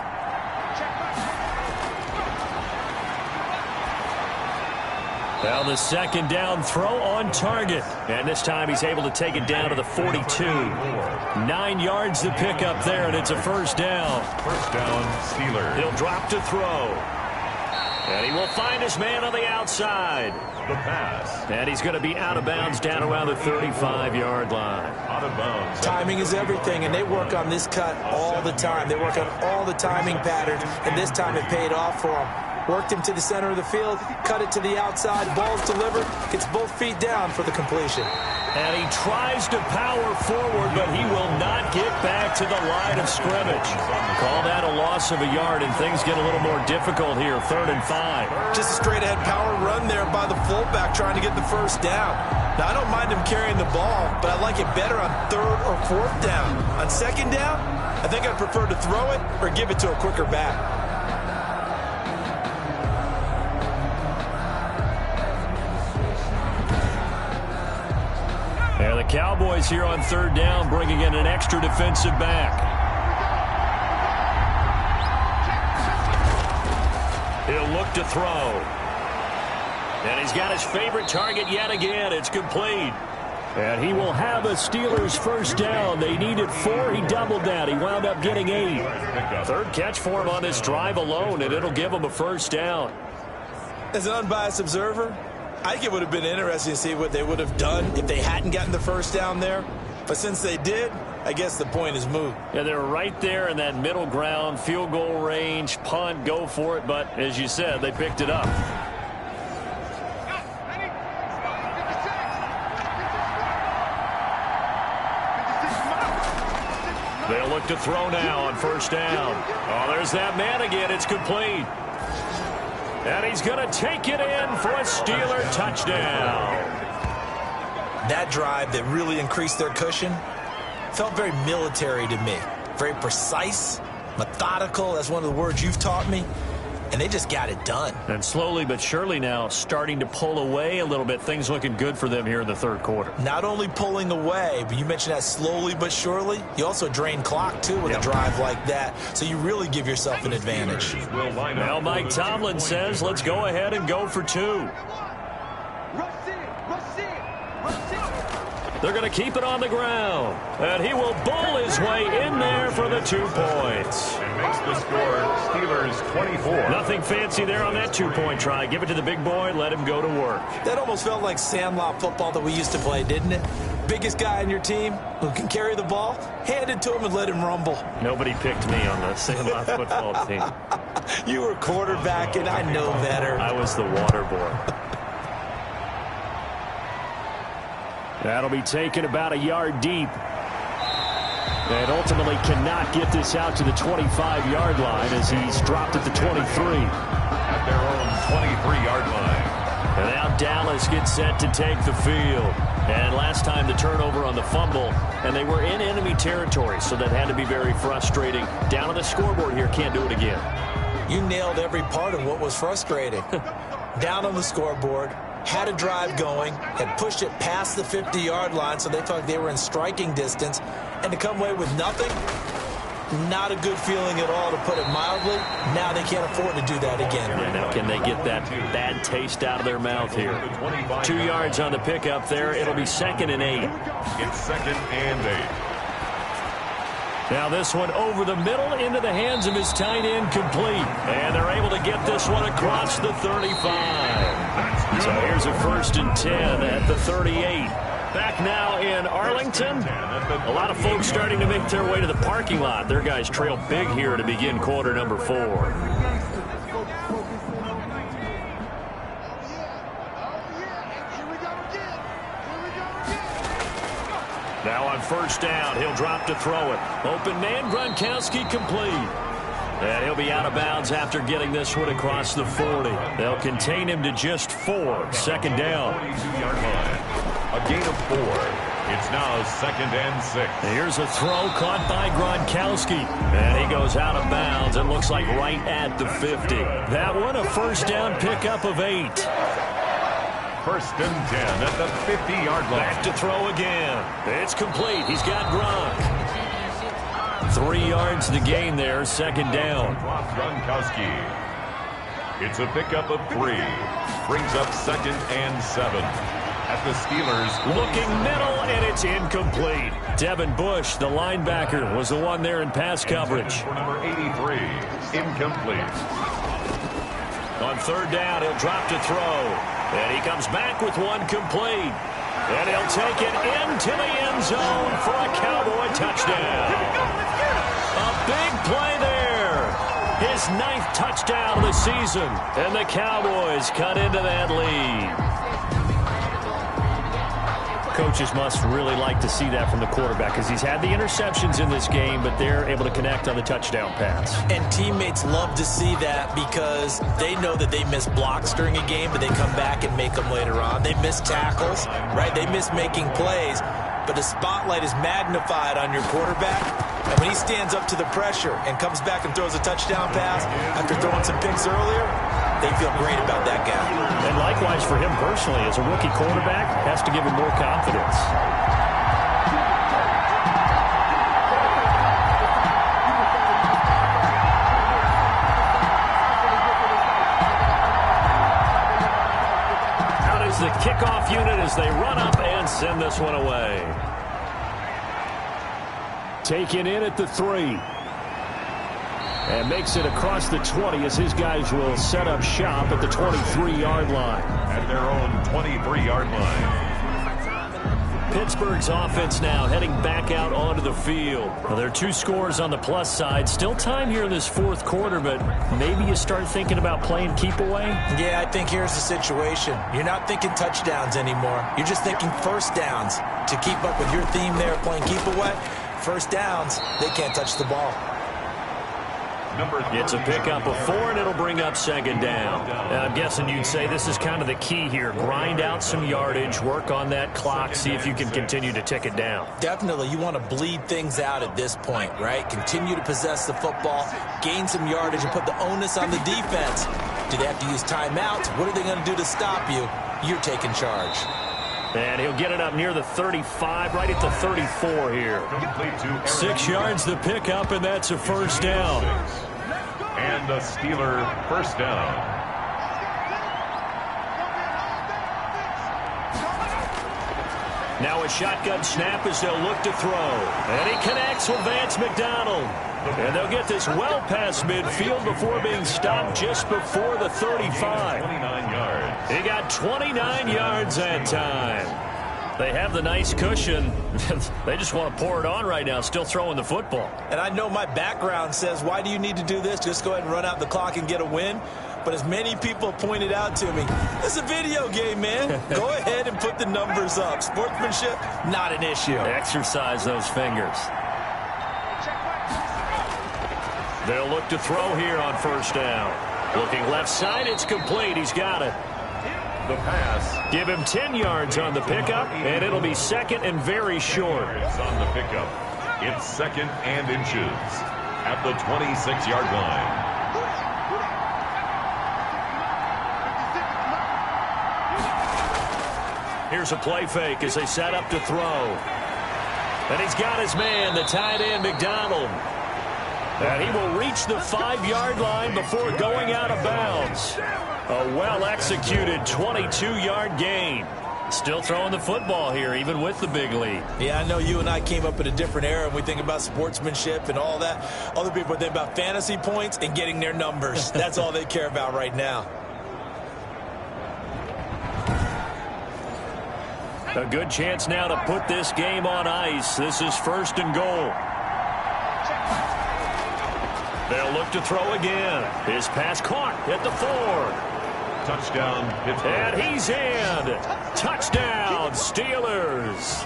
Well, the 2nd down throw on target. And this time he's able to take it down to the 42. 9 yards to pick up there, and it's a 1st down. 1st down, Steelers. He'll drop to throw. And he will find his man on the outside. The pass. And he's going to be out of bounds down around the 35-yard line. Out of bounds. Timing is everything, and they work on this cut all the time. They work on all the timing patterns, and this time it paid off for him. Worked him to the center of the field, cut it to the outside, ball's delivered, gets both feet down for the completion. And he tries to power forward, but he will not get back to the line of scrimmage. Call that a loss of a yard, and things get a little more difficult here, 3rd and 5. Just a straight-ahead power run there by the fullback trying to get the 1st down. Now, I don't mind him carrying the ball, but I like it better on 3rd or 4th down. On 2nd down, I think I'd prefer to throw it or give it to a quicker back. And the Cowboys here on 3rd down bringing in an extra defensive back. He'll look to throw. And he's got his favorite target yet again. It's complete. And he will have a Steelers 1st down. They needed 4. He doubled that. He wound up getting 8. 3rd catch for him on this drive alone, and it'll give him a 1st down. As an unbiased observer, I think it would have been interesting to see what they would have done if they hadn't gotten the 1st down there. But since they did, I guess the point is moot. Yeah, they were right there in that middle ground, field goal range, punt, go for it. But as you said, they picked it up. They'll look to throw now on 1st down. Oh, there's that man again. It's complete. And he's going to take it in for a Steeler touchdown. That drive that really increased their cushion felt very military to me. Very precise, methodical. That's one of the words you've taught me. And they just got it done. And slowly but surely now starting to pull away a little bit. Things looking good for them here in the 3rd quarter. Not only pulling away, but you mentioned that slowly but surely. You also drain clock, too, with a drive like that. So you really give yourself an advantage. Well, Mike Tomlin says, let's go ahead and go for 2. They're going to keep it on the ground. And he will bull his way in there for the 2 points. And makes the score Steelers 24. Nothing fancy there on that 2-point try. Give it to the big boy. Let him go to work. That almost felt like Sandlot football that we used to play, didn't it? Biggest guy on your team who can carry the ball, hand it to him and let him rumble. Nobody picked me on the Sandlot football team. You were quarterback, and I know better. I was the water boy. That'll be taken about a yard deep. And ultimately cannot get this out to the 25-yard line as he's dropped at the 23. At their own 23-yard line. And now Dallas gets set to take the field. And last time the turnover on the fumble, and they were in enemy territory, so that had to be very frustrating. Down on the scoreboard here, can't do it again. You nailed every part of what was frustrating. Down on the scoreboard, had a drive going, had pushed it past the 50-yard line, so they thought they were in striking distance, and to come away with nothing, not a good feeling at all, to put it mildly. Now they can't afford to do that again. And now can they get that bad taste out of their mouth here? 2 yards on the pickup there. It'll be 2nd and 8. It's 2nd and 8. Now this one over the middle into the hands of his tight end, complete. And they're able to get this one across the 35. So here's a 1st and 10 at the 38. Back now in Arlington. A lot of folks starting to make their way to the parking lot. Their guys trail big here to begin quarter number 4. Now on first down, he'll drop to throw it. Open man, Gronkowski complete. And he'll be out of bounds after getting this one across the 40. They'll contain him to just 4. Second down. A gain of 4. It's now second and 6. Here's a throw caught by Gronkowski. And he goes out of bounds. It looks like right at the 50. That one a first down pickup of 8. First and 10 at the 50-yard line. Back to throw again. It's complete. He's got Gronk. 3 yards to gain there. Second down. Gronkowski. It's a pickup of 3. Brings up second and 7. At the Steelers. Looking middle, and it's incomplete. Devin Bush, the linebacker, was the one there in pass coverage. For number 83. Incomplete. On third down, he'll drop to throw. And he comes back with one complete. And he'll take it into the end zone for a Cowboy touchdown. A big play there. His 9th touchdown of the season. And the Cowboys cut into that lead. Coaches must really like to see that from the quarterback because he's had the interceptions in this game, but they're able to connect on the touchdown pass. And teammates love to see that because they know that they miss blocks during a game, but they come back and make them later on. They miss tackles, right? They miss making plays, but the spotlight is magnified on your quarterback. And when he stands up to the pressure and comes back and throws a touchdown pass after throwing some picks earlier, they feel great about that guy. And likewise for him personally, as a rookie quarterback, has to give him more confidence. Out is the kickoff unit as they run up and send this one away. Taken in at the 3. And makes it across the 20 as his guys will set up shop at the 23-yard line. At their own 23-yard line. Pittsburgh's offense now heading back out onto the field. Well, there are 2 scores on the plus side. Still time here in this 4th quarter, but maybe you start thinking about playing keep away? Yeah, I think here's the situation. You're not thinking touchdowns anymore. You're just thinking first downs. To keep up with your theme there, playing keep away, first downs, they can't touch the ball. It's a pickup of 4, and it'll bring up second down. And I'm guessing you'd say this is kind of the key here. Grind out some yardage, work on that clock, see if you can continue to tick it down. Definitely, you want to bleed things out at this point, right? Continue to possess the football, gain some yardage, and put the onus on the defense. Do they have to use timeouts? What are they going to do to stop you? You're taking charge. And he'll get it up near the 35, right at the 34 here. 6 yards the pickup, and that's a first down. And a Steeler first down. Now a shotgun snap as they'll look to throw. And he connects with Vance McDonald. And they'll get this well past midfield before being stopped just before the 35. 29 yards. He got 29 yards that time. They have the nice cushion. They just want to pour it on right now, still throwing the football. And I know my background says, why do you need to do this? Just go ahead and run out the clock and get a win. But as many people pointed out to me, it's a video game, man. Go ahead and put the numbers up. Sportsmanship, not an issue. Exercise those fingers. They'll look to throw here on first down. Looking left side, it's complete. He's got it. The pass. Give him 10 yards on the pickup, and it'll be second and very short. On the pickup. It's second and inches at the 26-yard line. Here's a play fake as they set up to throw. And he's got his man, the tight end, McDonald. And he will reach the 5-yard line before going out of bounds. A well-executed 22-yard gain. Still throwing the football here, even with the big lead. Yeah, I know you and I came up in a different era, and we think about sportsmanship and all that. Other people think about fantasy points and getting their numbers. That's all they care about right now. A good chance now to put this game on ice. This is 1st and goal. They'll look to throw again. His pass caught at the 4. Touchdown, Pittsburgh. And he's in. Touchdown, Steelers.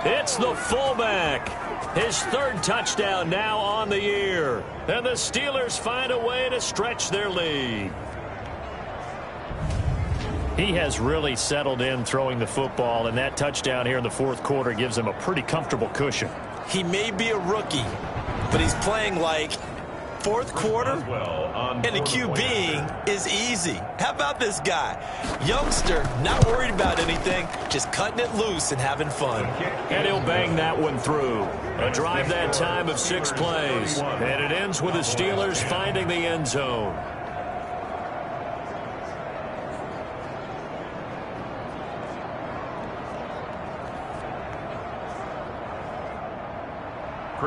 It's the fullback. His 3rd touchdown now on the year. And the Steelers find a way to stretch their lead. He has really settled in throwing the football, and that touchdown here in the 4th quarter gives him a pretty comfortable cushion. He may be a rookie, but he's playing like 4th quarter, and the QBing is easy. How about this guy? Youngster, not worried about anything, just cutting it loose and having fun. And he'll bang that one through. A drive that time of 6 plays, and it ends with the Steelers finding the end zone.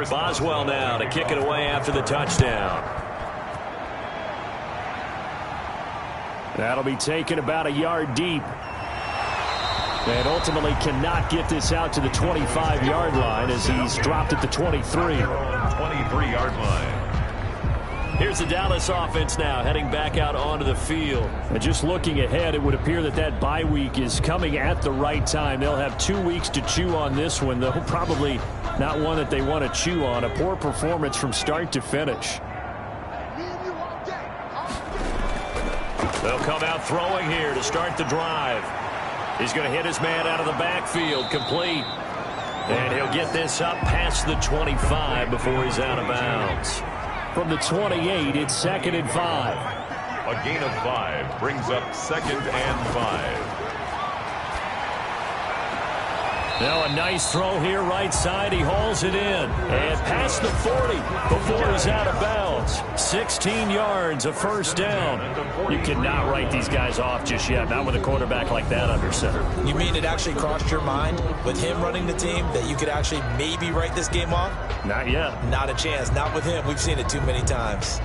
Boswell now to kick it away after the touchdown. That'll be taken about a yard deep. And ultimately cannot get this out to the 25-yard line as he's dropped at the 23. 23-yard line. Here's the Dallas offense now heading back out onto the field. And just looking ahead, it would appear that that bye week is coming at the right time. They'll have 2 weeks to chew on this one, though probably not one that they want to chew on. A poor performance from start to finish. They'll come out throwing here to start the drive. He's going to hit his man out of the backfield, complete. And he'll get this up past the 25 before he's out of bounds. From the 28, it's 2nd and 5. A gain of 5 brings up 2nd and 5. Now a nice throw here right side. He hauls it in. And past the 40 before he's out of bounds. 16 yards, a 1st down. You cannot write these guys off just yet. Not with a quarterback like that under center. You mean it actually crossed your mind with him running the team that you could actually maybe write this game off? Not yet. Not a chance. Not with him. We've seen it too many times.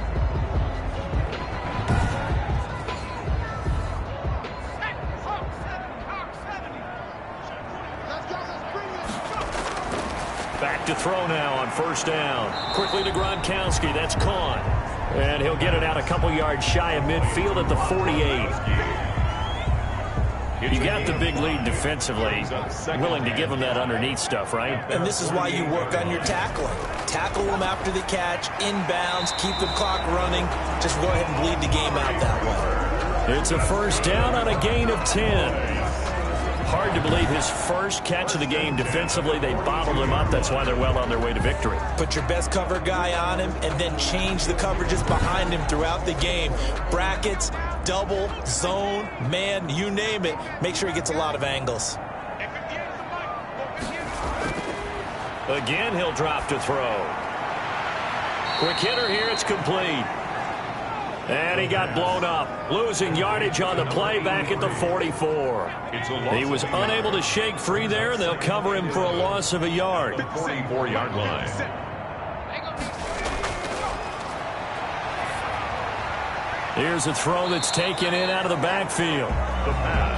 Back to throw now on 1st down. Quickly to Gronkowski. That's caught. And he'll get it out a couple yards shy of midfield at the 48. You got the big lead defensively. Willing to give him that underneath stuff, right? And this is why you work on your tackling. Tackle them after the catch, inbounds, keep the clock running. Just go ahead and bleed the game out that way. It's a 1st down on a gain of 10. Hard to believe his first catch of the game defensively. They bottled him up. That's why they're well on their way to victory. Put your best cover guy on him and then change the coverages behind him throughout the game. Brackets, double, zone, man, you name it. Make sure he gets a lot of angles. Again, he'll drop to throw. Quick hitter here. It's complete. And he got blown up, losing yardage on the play back at the 44. He was unable to shake free there, and they'll cover him for a loss of a yard. 44-yard line. Here's a throw that's taken in out of the backfield.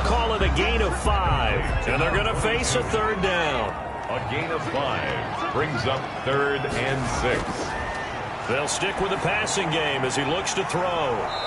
Call it a gain of 5, and they're going to face a 3rd down. A gain of 5 brings up 3rd and 6. They'll stick with the passing game as he looks to throw.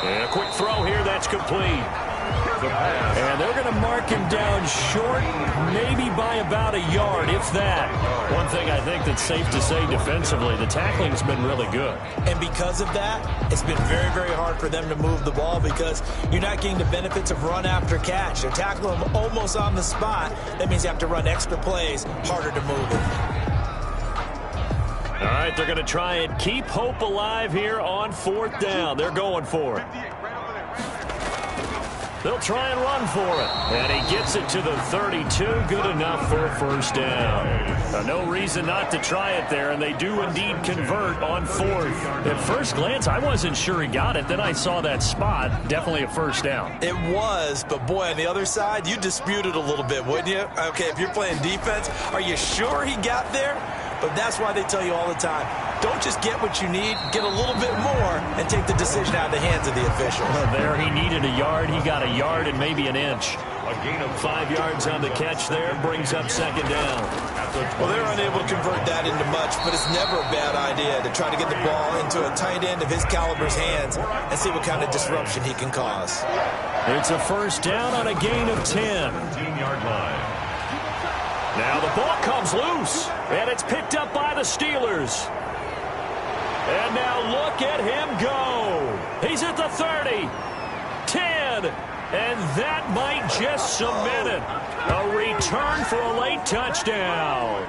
And a quick throw here, that's complete. And they're going to mark him down short, maybe by about a yard, if that. One thing I think that's safe to say defensively, the tackling's been really good. And because of that, it's been very, very hard for them to move the ball because you're not getting the benefits of run after catch. They're tackling him almost on the spot. That means you have to run extra plays, harder to move it. All right, they're going to try and keep hope alive here on 4th down. They're going for it. They'll try and run for it. And he gets it to the 32. Good enough for a 1st down. No reason not to try it there, and they do indeed convert on 4th. At first glance, I wasn't sure he got it. Then I saw that spot. Definitely a 1st down. It was, but boy, on the other side, you dispute it a little bit, wouldn't you? Okay, if you're playing defense, are you sure he got there? But that's why they tell you all the time, don't just get what you need, get a little bit more, and take the decision out of the hands of the officials. There he needed a yard. He got a yard and maybe an inch. A gain of 5 yards on the catch there, brings up second down. Well, they're unable to convert that into much, but it's never a bad idea to try to get the ball into a tight end of his caliber's hands and see what kind of disruption he can cause. It's a first down on a gain of 10. 17-yard line. Now the ball comes loose, and it's picked up by the Steelers. And now look at him go. He's at the 30, 10, and that might just cement it. A return for a late touchdown.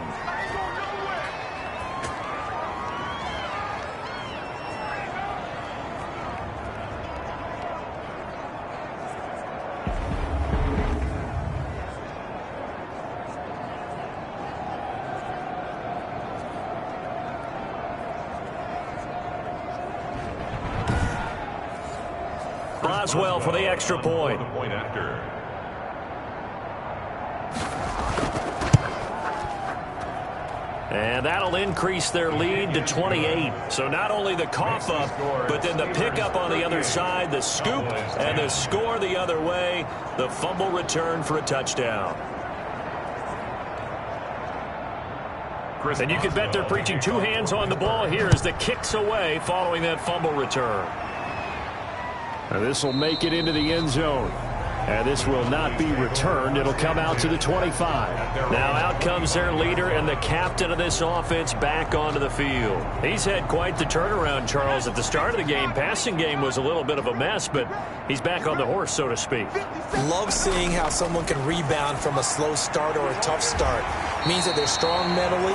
Boswell for the extra point. The point after. And that'll increase their lead to 28. So not only the cough up, but then the pickup on the other side, the scoop, and the score the other way. The fumble return for a touchdown. And you can bet they're preaching two hands on the ball here as the kick's away following that fumble return. And this will make it into the end zone. And this will not be returned. It'll come out to the 25. Now out comes their leader and the captain of this offense back onto the field. He's had quite the turnaround, Charles. At the start of the game, passing game was a little bit of a mess, but he's back on the horse, so to speak. Love seeing how someone can rebound from a slow start or a tough start. Means that they're strong mentally.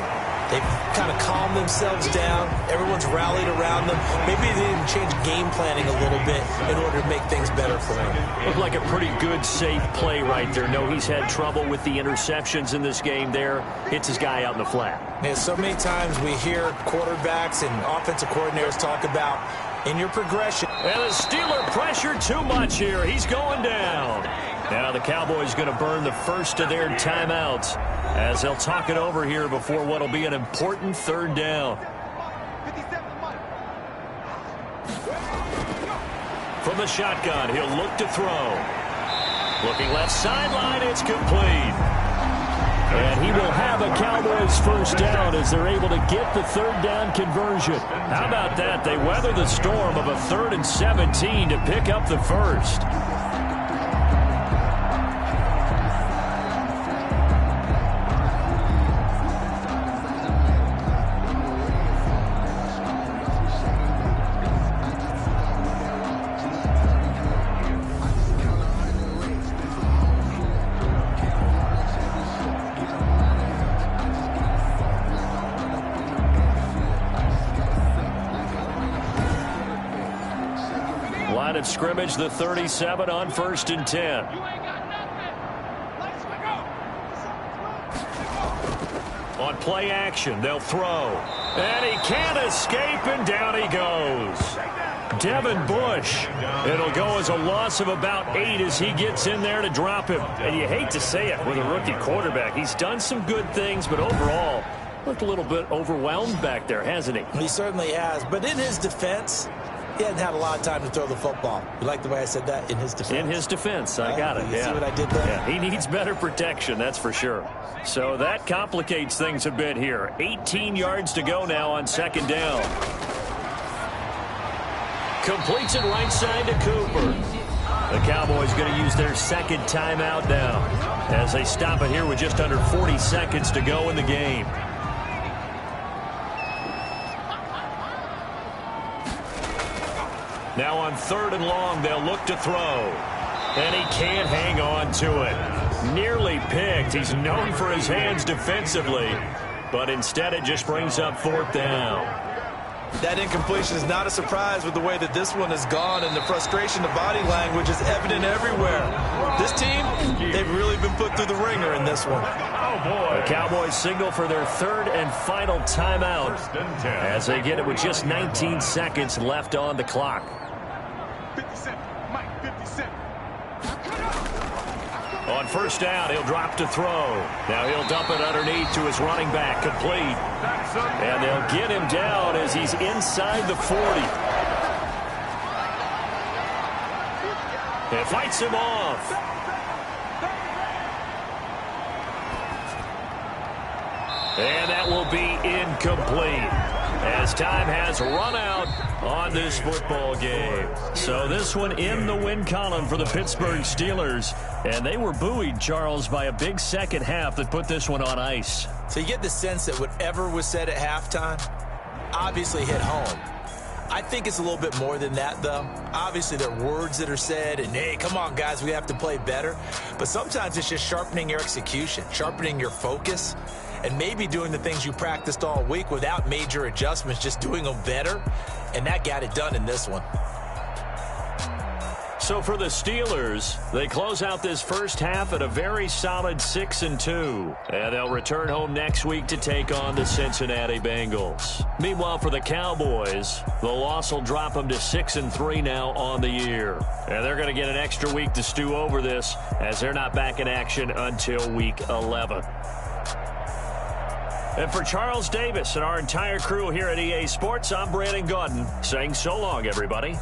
They've kind of calmed themselves down. Everyone's rallied around them. Maybe they didn't change game planning a little bit in order to make things better for them. Looked like a pretty good, safe play right there. No, he's had trouble with the interceptions in this game there. Hits his guy out in the flat. Yeah, so many times we hear quarterbacks and offensive coordinators talk about in your progression. And the Steeler pressure too much here. He's going down. Now the Cowboys going to burn the first of their timeouts as they'll talk it over here before what will be an important third down. From the shotgun, he'll look to throw. Looking left sideline, it's complete. And he will have a Cowboys first down as they're able to get the third down conversion. How about that? They weather the storm of a 3rd and 17 to pick up the first. Line of scrimmage, the 37 on 1st and 10. On play action, they'll throw. And he can't escape, and down he goes. Devin Bush. It'll go as a loss of about 8 as he gets in there to drop him. And you hate to say it with a rookie quarterback. He's done some good things, but overall, looked a little bit overwhelmed back there, hasn't he? He certainly has. But in his defense, he hadn't had a lot of time to throw the football. You like the way I said that? In his defense. In his defense. I got it. You see what I did there? Yeah, he needs better protection, that's for sure. So that complicates things a bit here. 18 yards to go now on 2nd down. Completes it right side to Cooper. The Cowboys going to use their 2nd timeout now as they stop it here with just under 40 seconds to go in the game. Now on 3rd and long, they'll look to throw. And he can't hang on to it. Nearly picked. He's known for his hands defensively. But instead, it just brings up 4th down. That incompletion is not a surprise with the way that this one has gone, and the frustration, the body language is evident everywhere. This team, they've really been put through the ringer in this one. Oh, boy. The Cowboys signal for their 3rd and final timeout as they get it with just 19 seconds left on the clock. 57, Mike, 57. On first down, he'll drop to throw. Now he'll dump it underneath to his running back, complete. And they'll get him down as he's inside the 40. It fights him off. And that will be incomplete as time has run out on this football game. So this one in the win column for the Pittsburgh Steelers. And they were buoyed, Charles, by a big second half that put this one on ice. So you get the sense that whatever was said at halftime obviously hit home. I think it's a little bit more than that, though. Obviously, there are words that are said, and, hey, come on, guys, we have to play better. But sometimes it's just sharpening your execution, sharpening your focus, and maybe doing the things you practiced all week without major adjustments, just doing them better. And that got it done in this one. So for the Steelers, they close out this first half at a very solid 6-2. And they'll return home next week to take on the Cincinnati Bengals. Meanwhile, for the Cowboys, the loss will drop them to 6-3 now on the year. And they're going to get an extra week to stew over this as they're not back in action until week 11. And for Charles Davis and our entire crew here at EA Sports, I'm Brandon Gaudin saying so long, everybody.